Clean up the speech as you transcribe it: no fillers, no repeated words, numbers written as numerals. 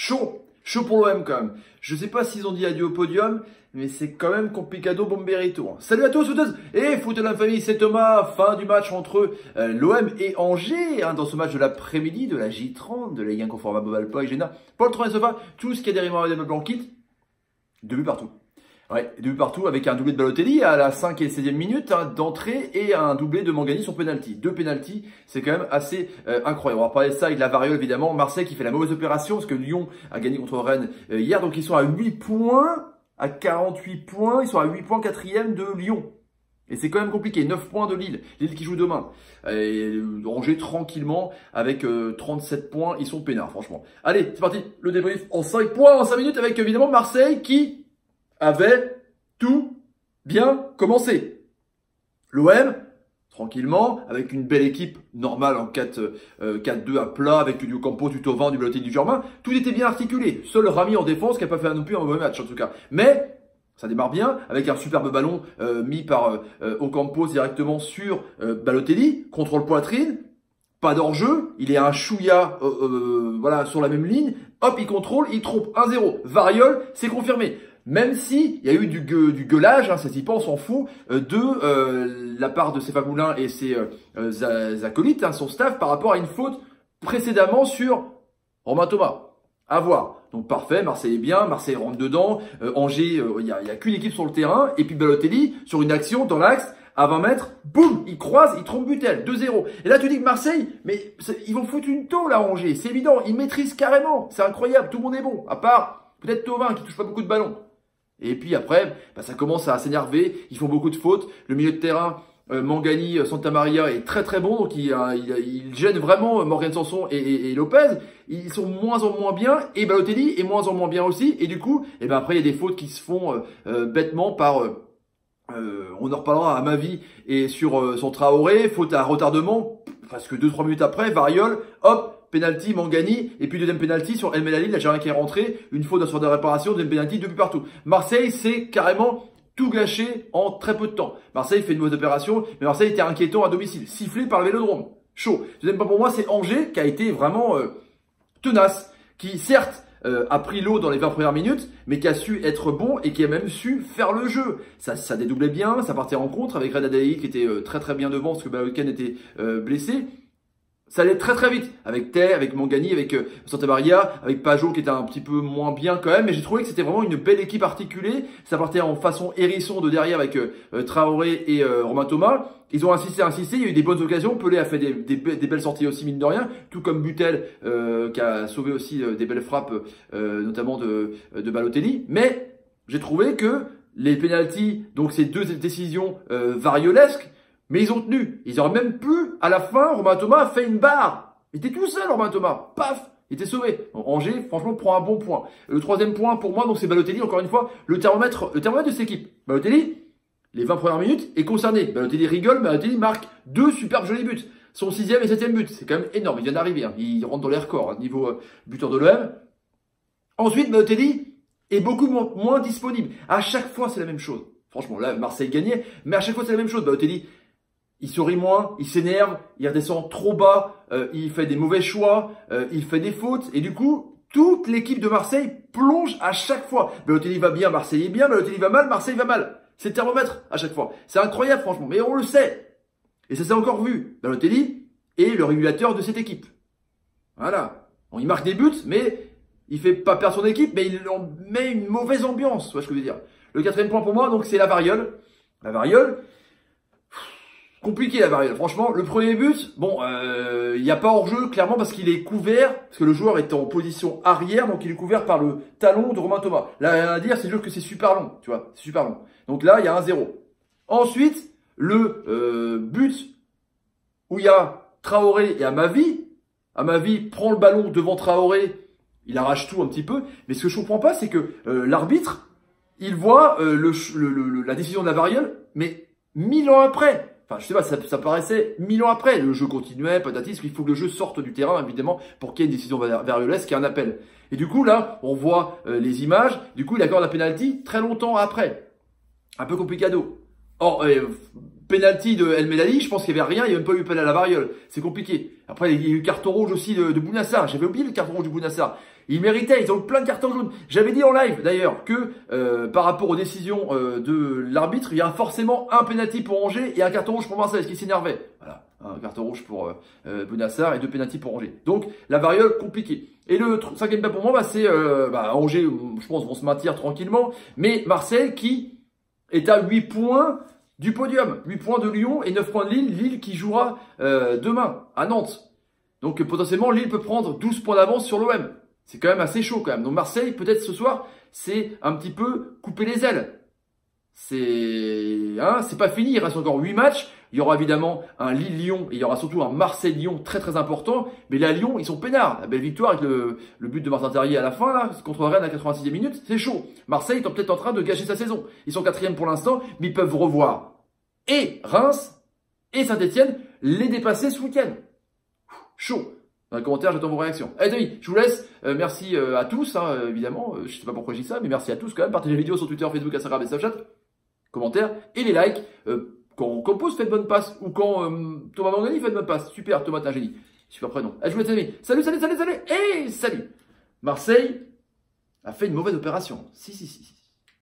Chaud. Chaud pour l'OM quand même. Je sais pas s'ils ont dit adieu au podium, mais c'est quand même complicado bomberito. Salut à tous, footeuses et foot de l'infamie, c'est Thomas. Fin du match entre l'OM et Angers, dans ce match de l'après-midi, de la J30, de la Ligue 1 conforme à Bobal Pog, Géna, Paul Tron et Sofa, tout ce qui est derrière des blancs quitte. 2 buts partout. Ouais, 2 buts partout avec un doublé de Balotelli à la 5 et 16e minute d'entrée et un doublé de Mangani sur penalty. 2 penalty, c'est quand même assez incroyable. On va parler de ça avec la variole évidemment. Marseille qui fait la mauvaise opération parce que Lyon a gagné contre Rennes hier. Donc ils sont à 8 points, à 48 points. Ils sont à 8 points 4e de Lyon. Et c'est quand même compliqué. 9 points de Lille. Lille qui joue demain. Et Angers tranquillement avec 37 points. Ils sont peinards franchement. Allez, c'est parti. Le débrief en 5 points, en 5 minutes avec évidemment Marseille qui avait tout bien commencé. L'OM, tranquillement, avec une belle équipe normale en 4-2 à plat, avec du Campos, du Thauvin, du Balotelli, du Germain, tout était bien articulé. Seul Rami en défense qui n'a pas fait non plus un mauvais match en tout cas. Mais ça démarre bien avec un superbe ballon mis par Ocampos directement sur Balotelli, contrôle poitrine. Pas d'enjeu, il est un chouïa voilà, sur la même ligne. Hop, il contrôle, il trompe 1-0. Variole, c'est confirmé. Même si il y a eu du gueulage, ça s'y pense, on s'en fout, de la part de Stéphane Moulin et ses acolytes, son staff, par rapport à une faute précédemment sur Romain Thomas. À voir. Donc parfait, Marseille est bien, Marseille rentre dedans, Angers, il y a qu'une équipe sur le terrain, et puis Balotelli, sur une action dans l'axe, à 20 mètres, boum, il croise, il trompe Butel, 2-0. Et là, tu dis que Marseille, mais ils vont foutre une tôle à Angers, c'est évident, ils maîtrisent carrément, c'est incroyable, tout le monde est bon, à part peut-être Thauvin qui touche pas beaucoup de ballons. Et puis après, ça commence à s'énerver, ils font beaucoup de fautes, le milieu de terrain, Mangani, Santamaria est très très bon, donc il gêne vraiment Morgan Sanson et Lopez, ils sont moins en moins bien, et Balotelli est moins en moins bien aussi, et du coup, après il y a des fautes qui se font bêtement par... on en reparlera à ma vie et sur son Traoré, faute à retardement, presque 2-3 minutes après, variole, hop, penalty, Mangani, et puis deuxième penalty sur El Melali, l'Algérien qui est rentré, une faute sur de réparation, deuxième penalty, 2 buts partout. Marseille, c'est carrément tout gâché en très peu de temps. Marseille fait une mauvaise opération, mais Marseille était inquiétant à domicile, sifflé par le Vélodrome. Chaud. Deuxième point pour moi, c'est Angers qui a été vraiment tenace, qui certes a pris l'eau dans les 20 premières minutes, mais qui a su être bon et qui a même su faire le jeu. Ça dédoublait bien, ça partait en contre avec Red Adai qui était très très bien devant parce que Balogun était blessé. Ça allait très très vite, avec Tay, avec Mangani, avec Santamaria, avec Pajot qui était un petit peu moins bien quand même, mais j'ai trouvé que c'était vraiment une belle équipe articulée. Ça partait en façon hérisson de derrière avec Traoré et Romain Thomas. Ils ont insisté, il y a eu des bonnes occasions. Pelé a fait des belles sorties aussi, mine de rien, tout comme Butel qui a sauvé aussi des belles frappes, notamment de Balotelli. Mais j'ai trouvé que les pénaltys, donc ces deux décisions variolesques, mais ils ont tenu. Ils auraient même pu, à la fin, Romain Thomas a fait une barre. Il était tout seul, Romain Thomas. Paf, il était sauvé. Donc, Angers, franchement, prend un bon point. Le troisième point, pour moi, donc c'est Balotelli, encore une fois, le thermomètre de cette équipe. Balotelli, les 20 premières minutes, est concerné. Balotelli rigole, Balotelli marque 2 superbes jolis buts. Son 6e et 7e but. C'est quand même énorme. Il vient d'arriver. Il rentre dans les records, niveau buteur de l'OM. Ensuite, Balotelli est beaucoup moins disponible. À chaque fois, c'est la même chose. Franchement, là, Marseille gagnait, mais à chaque fois, c'est la même chose. Balotelli, il sourit moins, il s'énerve, il redescend trop bas, il fait des mauvais choix, il fait des fautes. Et du coup, toute l'équipe de Marseille plonge à chaque fois. Balotelli va bien, Marseille est bien, Balotelli va mal, Marseille va mal. C'est le thermomètre à chaque fois. C'est incroyable franchement, mais on le sait. Et ça s'est encore vu. Balotelli est le régulateur de cette équipe. Voilà. Bon, il marque des buts, mais il fait pas perdre son équipe, mais il en met une mauvaise ambiance. Tu vois ce que je veux dire. Le 4e point pour moi, donc c'est la variole. La variole. Compliqué la variole, franchement. Le premier but, bon, il n'y a pas hors-jeu, clairement, parce qu'il est couvert, parce que le joueur est en position arrière, donc il est couvert par le talon de Romain Thomas. Là, rien à dire, c'est juste que c'est super long, tu vois, c'est super long. Donc là, il y a un 0. Ensuite, le but où il y a Traoré et Amavi prend le ballon devant Traoré, il arrache tout un petit peu, mais ce que je comprends pas, c'est que l'arbitre, il voit la décision de la variole, mais 1000 ans après. Enfin, je sais pas, ça paraissait 1000 ans après. Le jeu continuait, patati, parce qu'il faut que le jeu sorte du terrain, évidemment, pour qu'il y ait une décision variolesque qui est un appel. Et du coup, là, on voit les images. Du coup, il accorde un penalty très longtemps après. Un peu complicado. Or, penalty de El Melali, je pense qu'il n'y avait rien, il n'y a même pas eu penalty à la variole. C'est compliqué. Après, il y a eu le carton rouge aussi de Bounassar. J'avais oublié le carton rouge de Bounassar. Il méritait, ils ont eu plein de cartons jaunes. J'avais dit en live d'ailleurs que par rapport aux décisions de l'arbitre, il y a forcément un penalty pour Angers et un carton rouge pour Marseille, ce qui s'énervait. Voilà, un carton rouge pour Bounassar et 2 penalty pour Angers. Donc la variole compliquée. Et le cinquième pas pour moi, c'est Angers, je pense, vont se maintenir tranquillement, mais Marseille qui est à 8 points du podium, 8 points de Lyon et 9 points de Lille, Lille qui jouera demain à Nantes. Donc potentiellement Lille peut prendre 12 points d'avance sur l'OM. C'est quand même assez chaud quand même. Donc Marseille, peut-être ce soir, c'est un petit peu couper les ailes. C'est pas fini, il reste encore 8 matchs. Il y aura évidemment un Lille-Lyon et il y aura surtout un Marseille-Lyon très très important. Mais là, Lyon, ils sont peinards. La belle victoire avec le but de Martin Terrier à la fin, là, contre Rennes à la 86e minute, c'est chaud. Marseille est peut-être en train de gâcher sa saison. Ils sont 4e pour l'instant, mais ils peuvent revoir et Reims et Saint-Etienne les dépasser ce week-end. Chaud. Dans les commentaires, j'attends vos réactions. Allez, amis, je vous laisse. Merci à tous, évidemment. Je sais pas pourquoi je dis ça, mais merci à tous quand même. Partagez la vidéo sur Twitter, Facebook, Instagram et Snapchat. Commentaires et les likes. Quand Campos fait de bonne passe ou quand Thomas Mangani fait de bonne passe. Super, Thomas, t'es un génie. Super prénom. Allez, je vous laisse, amis. Salut, salut, salut, salut. Et salut. Marseille a fait une mauvaise opération. Si.